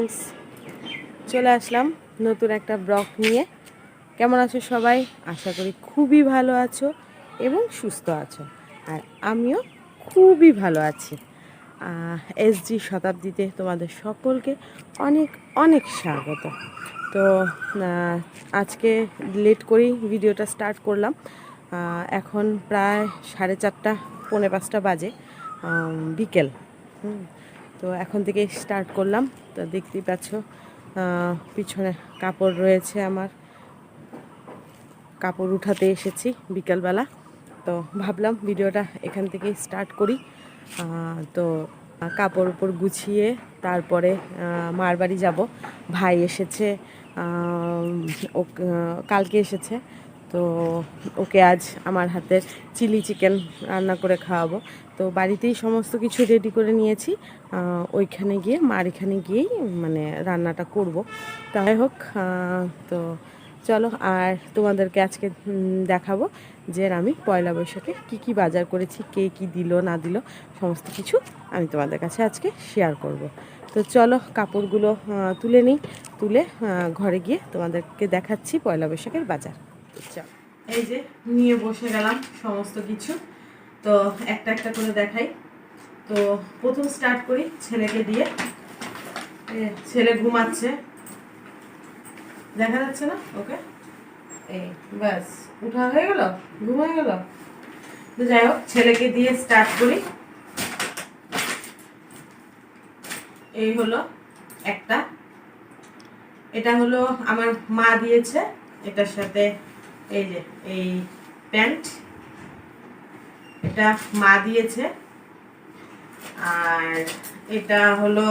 Friends, চলে আসলাম নতুন একটা ব্লগ নিয়ে। কেমন আছো সবাই? আশা করি খুবই ভালো আছো এবং সুস্থ আছো। আর আমিও খুবই ভালো আছি। এসজি শতাব্দীতে তোমাদের সকলকে অনেক অনেক স্বাগত। তো আজকে লেট করেই ভিডিওটা স্টার্ট করলাম। এখন প্রায় 4:30 পৌনে 5টা বাজে, বিকেল। তো এখন থেকে স্টার্ট করলাম। তো দেখতেই পাচ্ছ পিছনে কাপড় রয়েছে, আমার কাপড় উঠাতে এসেছি বিকেলবেলা। তো ভাবলাম ভিডিওটা এখান থেকে স্টার্ট করি। তো কাপড় উপর গুছিয়ে তারপরে মার বাড়ি যাব। ভাই এসেছে, ও কালকে এসেছে। তো ওকে আজ আমার হাতের চিলি চিকেন রান্না করে খাওয়াবো। তো বাড়িতেই সমস্ত কিছু রেডি করে নিয়েছি, ওইখানে গিয়ে মার এখানে গিয়েই মানে রান্নাটা করব। তাই হোক, তো চলো আর তোমাদেরকে আজকে দেখাবো যে আমি পয়লা বৈশাখে কি বাজার করেছি, কে কি দিল না দিল সমস্ত কিছু আমি তোমাদের কাছে আজকে শেয়ার করব। তো চলো কাপড়গুলো তুলে নিই, তুলে ঘরে গিয়ে তোমাদেরকে দেখাচ্ছি পয়লা বৈশাখের বাজার। চল, এই যে নিয়ে বসে গেলাম সমস্ত কিছু। তো একটা একটা করে দেখাই। তো প্রথম স্টার্ট করি ছেলেকে দিয়ে। ছেলে ঘুমাচ্ছে, দেখা যাচ্ছে না ওকে? এই ব্যাস উঠা হয়ে গেল, ঘুম হয়ে গেল। তো যাই হোক, ছেলেকে দিয়ে স্টার্ট করি। এই হলো একটা, এটা হলো আমার মা দিয়েছে। এটার সাথে এই যে এই প্যান্ট, এটা মা দিয়েছে। আর এটা হলো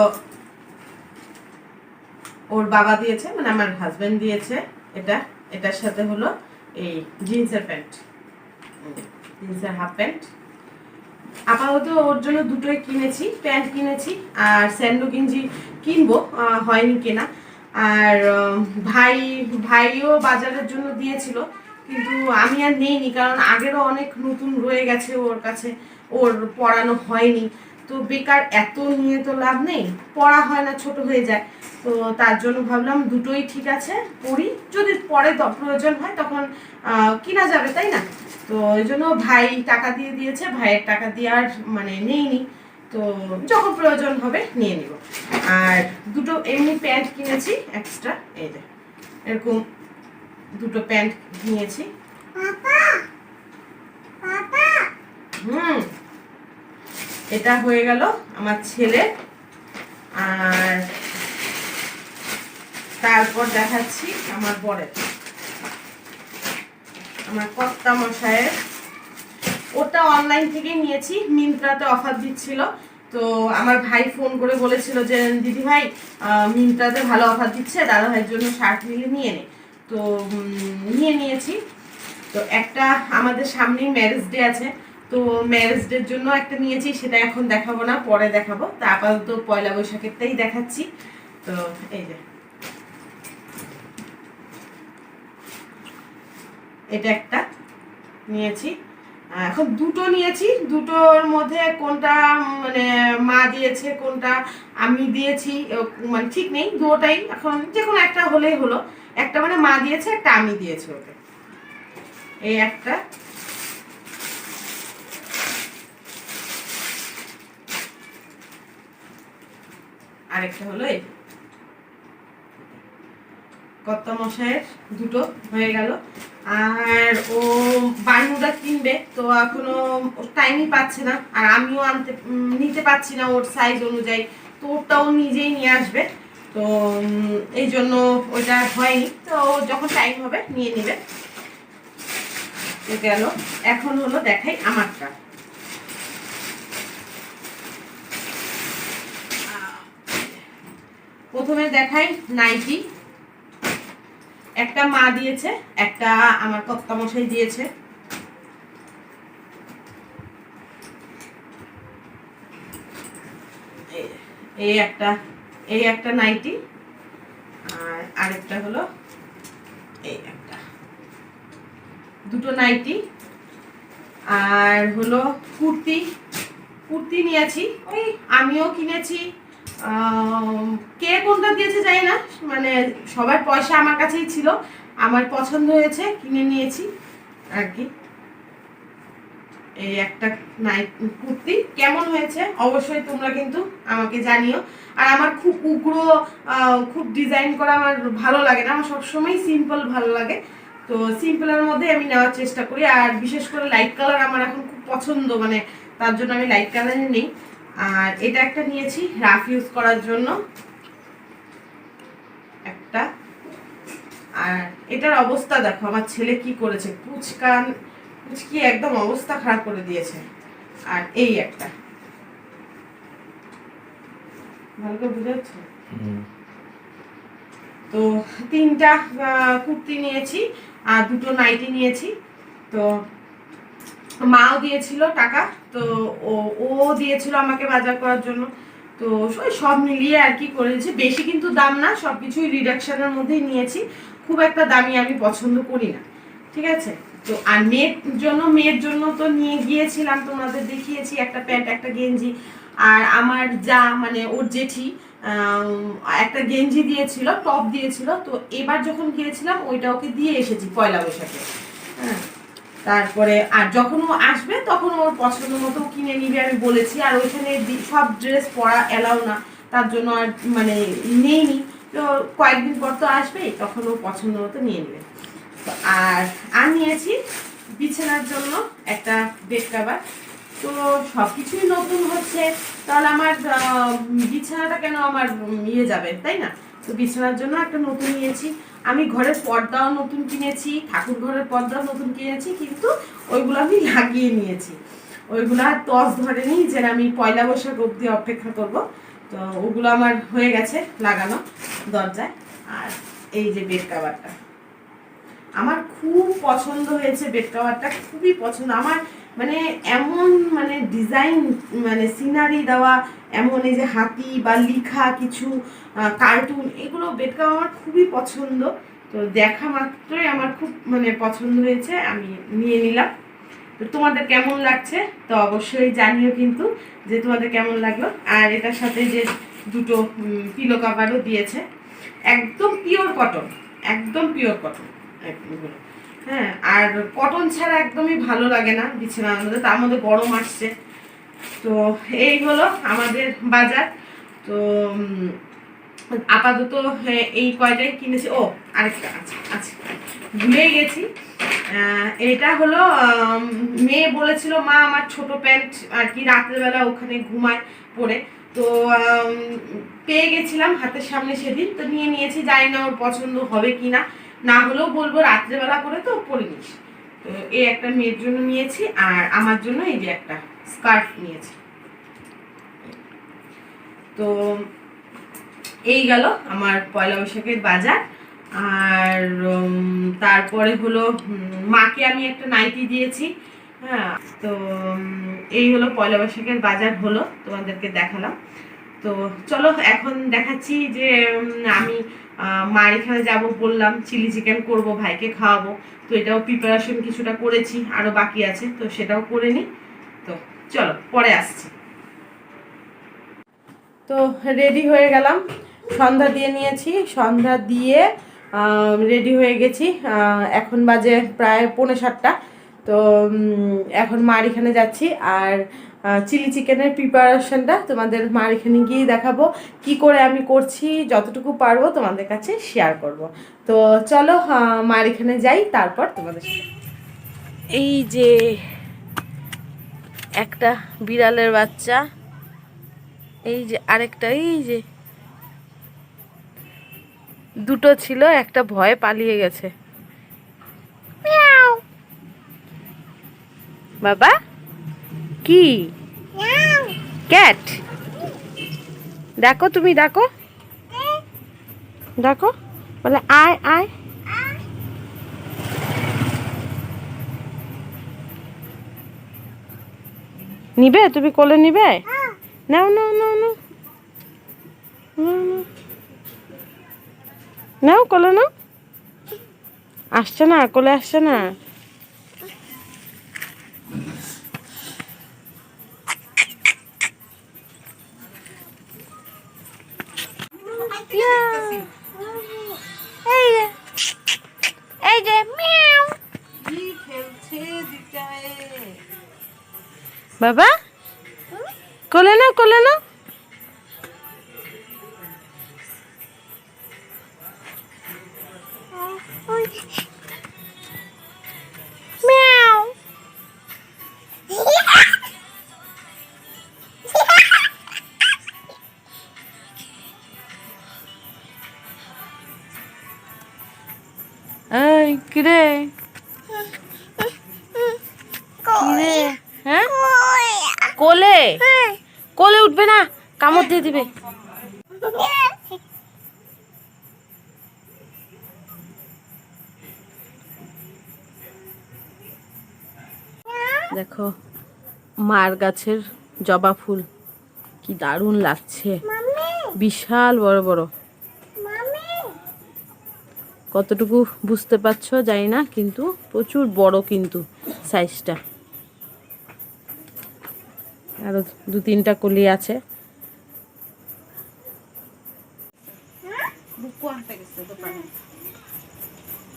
ওর বাবা দিয়েছে, মানে আমার হাজবেন্ড দিয়েছে। এটার সাথে হলো এই জিন্সের প্যান্ট, জিন্সের হাফ প্যান্ট। আপাতত ওর জন্য দুটোই কিনেছি, প্যান্ট কিনেছি আর স্যান্ডো গেঞ্জি কিনবো, হয়নি কেনা। আর ভাইও বাজারের জন্য দিয়েছিল, কিন্তু আমি আর নেইনি, কারণ আগেরও অনেক নতুন রয়ে গেছে ওর কাছে, ওর পরানো হয়নি। তো বেকার এত নিয়ে তো লাভ নেই, পরা হয় না, ছোট হয়ে যায়। তো তার জন্য ভাবলাম দুটোই ঠিক আছে, পরি, যদি পরে প্রয়োজন হয় তখন কিনা যাবে, তাই না? তো ওই জন্য ভাই টাকা দিয়ে দিয়েছে, ভাইয়ের টাকা দিয়ে আর মানে নেইনি। তো যখন প্রয়োজন হবে নিয়ে নিব। আর দুটো এমনি প্যান্ট কিনেছি এক্সট্রা, এই যে এরকম দুটো প্যান্ট নিয়েছি। এটা হয়ে গেল আমার ছেলে। আর তারপর দেখাচ্ছি আমার বরের, আমার কর্তা মশাইয়ের। ওটা অনলাইন থেকে নিয়েছি, মিন্ত্রাতে অফার দিচ্ছিল। তো আমার ভাই ফোন করে বলেছিল যে দিদি ভাই মিন্ত্রাতে ভালো অফার দিচ্ছে, দাদা ভাইয়ের জন্য শার্ট নিলে নিয়ে নে। তো নিয়েছি। তো একটা আমাদের সামনেই ম্যারেজ ডে আছে, তো ম্যারেজ ডের জন্য একটা নিয়েছি, সেটা এখন দেখাবো না, পরে দেখাবো। তা আপাতত পয়লা বৈশাখেরটাই দেখাচ্ছি। তো এই যে এটা একটা নিয়েছি, এখন দুটো নিয়েছি। দুটোর মধ্যে কোনটা মানে মা দিয়েছে, কোনটা আমি দিয়েছি মানে ঠিক নেই, দুটোটাই এখন যে কোনো একটা হলেই হলো। একটা মানে মা দিয়েছে, একটা আমি দিয়েছি ওকে। এই একটা, আরেকটা হলো এই কর্তা মশাইয়ের। দুটো হয়ে গেল। আর ও বানুটা কিনবে, তো এখনো টাইমই পাচ্ছে না, আর আমিও নিতে পারছি না ওর সাইজ অনুযায়ী। তো ওটাও নিজেই নিয়ে আসবে, তো এই জন্য ওইটা হয়নি। তো যখন টাইম হবে নিয়ে নেবে। গেল। এখন হলো দেখাই আমারটা। প্রথমে দেখাই নাইটি। একটা মা দিয়েছে, একটা আমার কর্তা মশাই দিয়েছে। এই একটা নাইটি, আর আরেকটা হলো এই একটা, দুটো নাইটি। আর হলো কুর্তি নিয়েছি, ওই আমিও কিনেছি, কে কোনটা দিয়েছে জানি না, মানে সবার পয়সা আমার কাছেই ছিল, আমার পছন্দ হয়েছে কিনে নিয়েছি আর কি। এই একটা নাইট কুর্তি কেমন হয়েছে অবশ্যই তোমরা কিন্তু আমাকে জানিও। আর আমার খুব উগ্র খুব ডিজাইন করা আমার ভালো লাগে না, আমার সবসময় সিম্পল ভালো লাগে। তো সিম্পলের মধ্যে আমি নেওয়ার চেষ্টা করি, আর বিশেষ করে লাইট কালার আমার এখন খুব পছন্দ, মানে তার জন্য আমি লাইট কালারে নিই। আর এটা একটা নিয়েছি রাফ ইউজ করার জন্য একটা। আর এটার অবস্থা দেখো, আমার ছেলে কি করেছে, পুচকি একদম অবস্থা খারাপ করে দিয়েছে। আর এই একটা, ভালো করে বুঝা যাচ্ছে? তো 3টা কুর্তি নিয়েছি আর 2টো নাইটি নিয়েছি। তো মাও দিয়েছিল টাকা, তো ও দিয়েছিল আমাকে বাজার করার জন্য। তো সব মিলিয়ে আর কি করেছি, বেশি কিন্তু দাম না, সবকিছুই রিডাকশনের মধ্যেই নিয়েছি, খুব একটা দামি আমি পছন্দ করি না, ঠিক আছে। তো আর মেয়ের জন্য তো নিয়ে গিয়েছিলাম, তোমাদের দেখিয়েছি একটা প্যান্ট একটা গেঞ্জি। আর আমার যা মানে ওর জেঠি একটা গেঞ্জি দিয়েছিল, টপ দিয়েছিল। তো এবার যখন গিয়েছিলাম ওইটা ওকে দিয়ে এসেছি পয়লা বৈশাখে। হ্যাঁ, তারপরে আর যখন ও আসবে তখন ওর পছন্দ মতো কিনে নিবে আমি বলেছি। আর ওইখানে সব ড্রেস পরা এলাও না, তার জন্য আর মানে নেইনি। তো কয়েকদিন পর তো আসবেই, তখন ও পছন্দ মতো নিয়ে নেবে। আর নিয়েছি বিছানার জন্য একটা বেড কভার। তো সবকিছুই নতুন হচ্ছে, তাহলে আমার বিছানাটা কেন আমার ইয়ে যাবে, তাই না? তো বিছানার জন্য একটা নতুন নিয়েছি। আমি ঘরের পর্দাও নতুন কিনেছি, ঠাকুর ঘরের পর্দাও নতুন কিনেছি, কিন্তু ওইগুলো আমি লাগিয়ে নিয়েছি। ওইগুলো আর টস ধরেনি যে আমি পয়লা বৈশাখ অবধি অপেক্ষা করব। তো ওগুলো আমার হয়ে গেছে লাগানো দরজায়। আর এই যে বেড কভারটা আমার খুব পছন্দ হয়েছে, বেড কভারটা খুবই পছন্দ আমার। মানে এমন মানে ডিজাইন, মানে সিনারি দেওয়া, এমন এই যে হাতি বা লিখা কিছু কার্টুন, এগুলো বেড কভার আমার খুবই পছন্দ। তো দেখা মাত্রই আমার খুব মানে পছন্দ হয়েছে, আমি নিয়ে নিলাম। তো তোমাদের কেমন লাগছে তো অবশ্যই জানিও কিন্তু, যে তোমাদের কেমন লাগলো। আর এটার সাথে যে 2টো পিলো কভারও দিয়েছে, একদম পিওর কটন, একদম পিওর কটন এগুলো। হ্যাঁ, আর কটন ছাড়া একদমই ভালো লাগে না বিছানার মধ্যে, তার মধ্যে গরম আসছে। তো এই হলো আমাদের বাজার। তো আপাতত এই কয়টাই কিনেছি। ও আরেকটা আছে আছে ভুলেই গেছি। এটা হলো মেয়ে বলেছিল মা আমার ছোট প্যান্ট আর কি রাত্রেবেলা ওখানে ঘুমায় পরে। তো পেয়ে গেছিলাম হাতের সামনে সেদিন, তো নিয়ে নিয়েছি, জানি না ওর পছন্দ হবে কি না, না হলেও বলবো রাত্রেবেলা করে তো পরে নিস। তো এই একটা মেয়ের জন্য নিয়েছি, আর আমার জন্য এই যে একটা স্কার্ফ নিয়েছি। তো এই গেল আমার পয়লা বৈশাখের বাজার। আর তারপরে হলো মাকে আমি একটা নাইটি দিয়েছি। হ্যাঁ, তো এই হলো পয়লা বৈশাখের বাজার হলো, তোমাদেরকে দেখালাম। তো চলো এখন দেখাচ্ছি যে আমি মার এখানে যাবো, বললাম চিলি চিকেন করব, ভাইকে খাওয়াবো। তো এটাও প্রিপারেশন কিছুটা করেছি, আরও বাকি আছে, তো সেটাও করে নিই। তো চলো পরে আসছি। তো রেডি হয়ে গেলাম, সন্ধ্যা দিয়ে নিয়েছি, সন্ধ্যা দিয়ে রেডি হয়ে গেছি। এখন বাজে প্রায় 6:45। তো এখন মার এখানে যাচ্ছি। আর চিলি চিকেনের প্রিপারেশনটা তোমাদের মার এখানে গিয়ে দেখাবো, কি করে আমি করছি, যতটুকু পারবো তোমাদের কাছে শেয়ার করব। তো চলো মার এখানে যাই, তারপর তোমাদের সাথে। এই যে একটা বিড়ালের বাচ্চা, এই যে আরেকটা, এই যে 2টো ছিল, একটা ভয়ে পালিয়ে গেছে। বাবা কি ক্যাট, দেখো তুমি ডাকো, ডাকো, বলে আয় আয়। নিবে তুমি কোলে নিবে? নাও নাও নাও নাও নাও, কোলে নাও। আসছে না, কোলে আসছে না। এই যে এই যে মিয়াও খেলছে দিটায়। বাবা কোলে না কোলে না। এই কিরে কিরে, হ্যাঁ কোলে কোলে উঠবে না, কামড় দিয়ে দিবে। দেখো মার গাছের জবা ফুল কি দারুণ লাগছে, বিশাল বড় বড়। কতটুকু বুঝতে পারছো জানি না, কিন্তু প্রচুর বড় কিন্তু সাইজটা। আরো 2-3টা কলি আছে।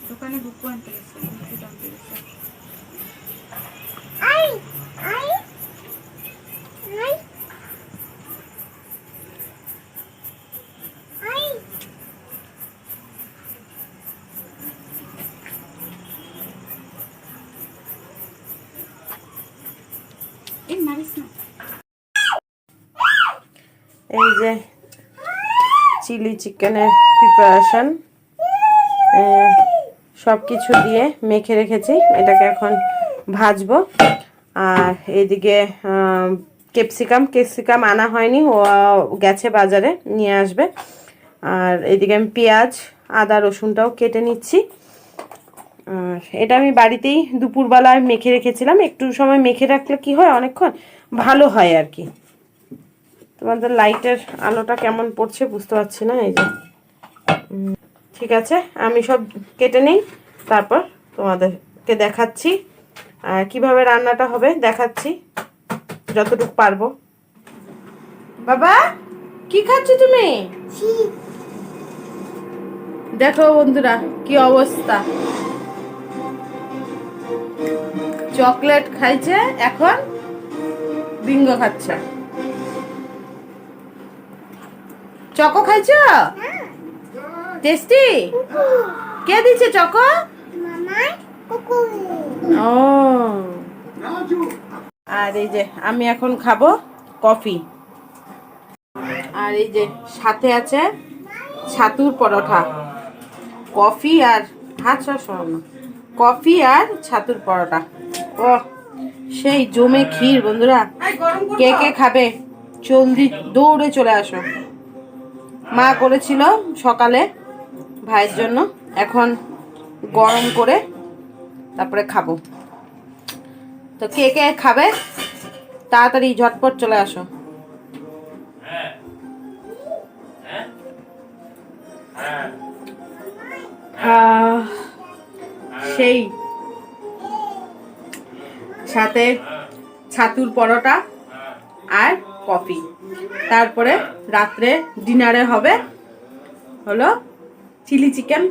দোকানে বুকু আনতে গেছে। এই যে চিলি চিকেনের প্রিপারেশন, সব কিছু দিয়ে মেখে রেখেছি, এটাকে এখন ভাজবো। আর এদিকে ক্যাপসিকাম আনা হয়নি, ও গেছে বাজারে নিয়ে আসবে। আর এদিকে আমি পেঁয়াজ আদা রসুনটাও কেটে নিচ্ছি। আর এটা আমি বাড়িতেই দুপুরবেলায় মেখে রেখেছিলাম, একটু সময় মেখে রাখলে কি হয় অনেকক্ষণ ভালো হয় আর কি। তোমাদের লাইটের আলোটা কেমন পড়ছে বুঝতে পারছি না। এই যে ঠিক আছে, আমি সব কেটে নিই, তারপর তোমাদেরকে দেখাচ্ছি আর কিভাবে রান্নাটা হবে দেখাচ্ছি যতটুকু পারবো। বাবা কি খাচ্ছ তুমি? দেখো বন্ধুরা কি অবস্থা, চকলেট খাইছে, এখন বিঙ্গো খাচ্ছে। চকো খাইছো? টেস্টি? কে দিচ্ছে চকো? ও, আর এই যে আমি এখন খাবো কফি। আর এই যে সাথে আছে ছাতুর পরোটা, কফি আর কফি আর ছাতুর পরোটা। ও সেই জমে ক্ষীর বন্ধুরা, কে কে খাবে জলদি দৌড়ে চলে আসো। মা করেছিল সকালে ভাইয়ের জন্য, এখন গরম করে তারপরে খাবো। তো কে কে খাবে তাড়াতাড়ি ঝটপট চলে আসো। সেই সাথে ছাতুর পরোটা আর কফি। তারপরে রাত্রে ডিনারে হবে হলো চিলি চিকেন।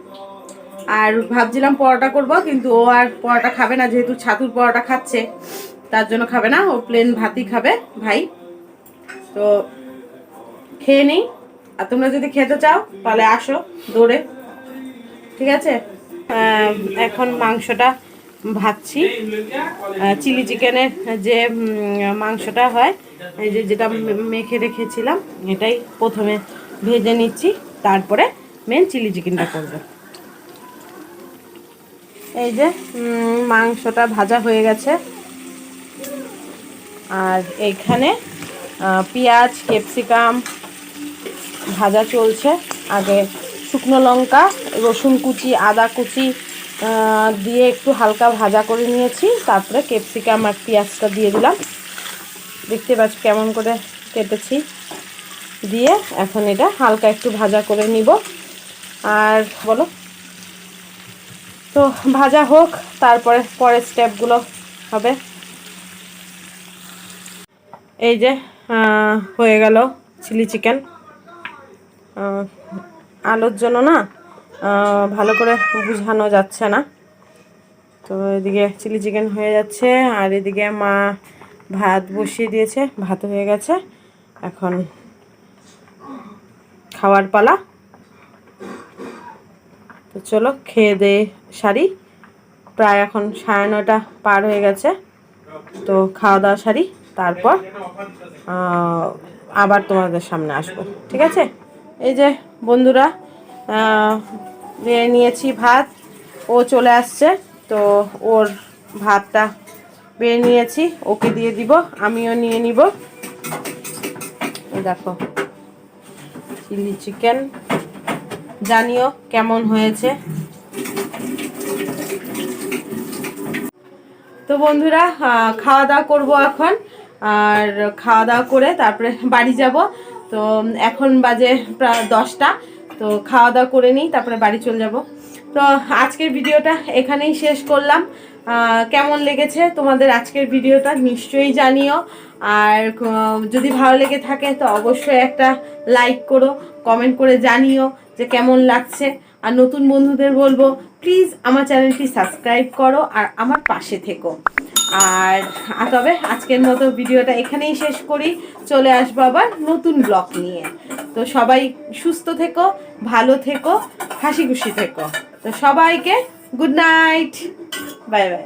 আর ভাবছিলাম পরোটা করব, কিন্তু ও আর পরোটা খাবে না, যেহেতু ছাতুর পরোটা খাচ্ছে তার জন্য খাবে না, ও প্লেন ভাতই খাবে ভাই। তো খেয়ে নেই, আর তোমরা যদি খেতে চাও তাহলে আসো দৌড়ে, ঠিক আছে? এখন মাংসটা ভাজছি, চিলি চিকেনের যে মাংসটা হয়, এই যে যেটা মেখে রেখেছিলাম এটাই প্রথমে ভেজে নিচ্ছি, তারপরে মেন চিলি চিকেনটা করব। এই যে মাংসটা ভাজা হয়ে গেছে, আর এইখানে পেঁয়াজ ক্যাপসিকাম ভাজা চলছে। আগে শুকনো লঙ্কা রসুন কুচি আদা কুচি দিয়ে একটু হালকা ভাজা করে নিয়েছি, তারপরে ক্যাপসিকাম আর পেঁয়াজটা দিয়ে দিলাম, দেখতে পাচ্ছ কেমন করে কেটেছি, দিয়ে এখন এটা হালকা একটু ভাজা করে নিব। আর বলো, তো ভাজা হোক, তারপরে পরের স্টেপগুলো হবে। এই যে হয়ে গেল চিলি চিকেন, আলোর জন্য না ভালো করে বুঝানো যাচ্ছে না। তো এদিকে চিলি চিকেন হয়ে যাচ্ছে, আর এদিকে মা ভাত বসিয়ে দিয়েছে, ভাত হয়ে গেছে, এখন খাওয়ার পালা। তো চলো খেয়ে দিয়ে সারি, প্রায় এখন 9:30 পার হয়ে গেছে। তো খাওয়া দাওয়া সারি, তারপর আবার তোমাদের সামনে আসবো, ঠিক আছে? এই যে বন্ধুরা, নিয়েছি ভাত, ও চলে আসছে, তো ওর ভাতটা বেড়ে নিয়েছি, ওকে দিয়ে দিব, আমিও নিয়ে নিব। দেখো চিলি চিকেন, জানিও কেমন হয়েছে। তো বন্ধুরা খাওয়া দাওয়া করবো এখন, আর খাওয়া দাওয়া করে তারপরে বাড়ি যাব। তো এখন বাজে প্রায় 10টা, তো খাওয়া দাওয়া করে নিই, তারপরে বাড়ি চলে যাব। তো আজকের ভিডিওটা এখানেই শেষ করলাম। কেমন লেগেছে তোমাদের আজকের ভিডিওটা নিশ্চয়ই জানিও, আর যদি ভালো লেগে থাকে তো অবশ্যই একটা লাইক করো, কমেন্ট করে জানিও যে কেমন লাগছে। আর নতুন বন্ধুদের বলবো প্লিজ আমার চ্যানেলটি সাবস্ক্রাইব করো আর আমার পাশে থেকো। আর তবে আজকের মতো ভিডিওটা এখানেই শেষ করি, চলে আসবো আবার নতুন ব্লগ নিয়ে। তো সবাই সুস্থ থেকো, ভালো থেকো, হাসি খুশি থেকো। তো সবাইকে গুড নাইট, বাই বাই।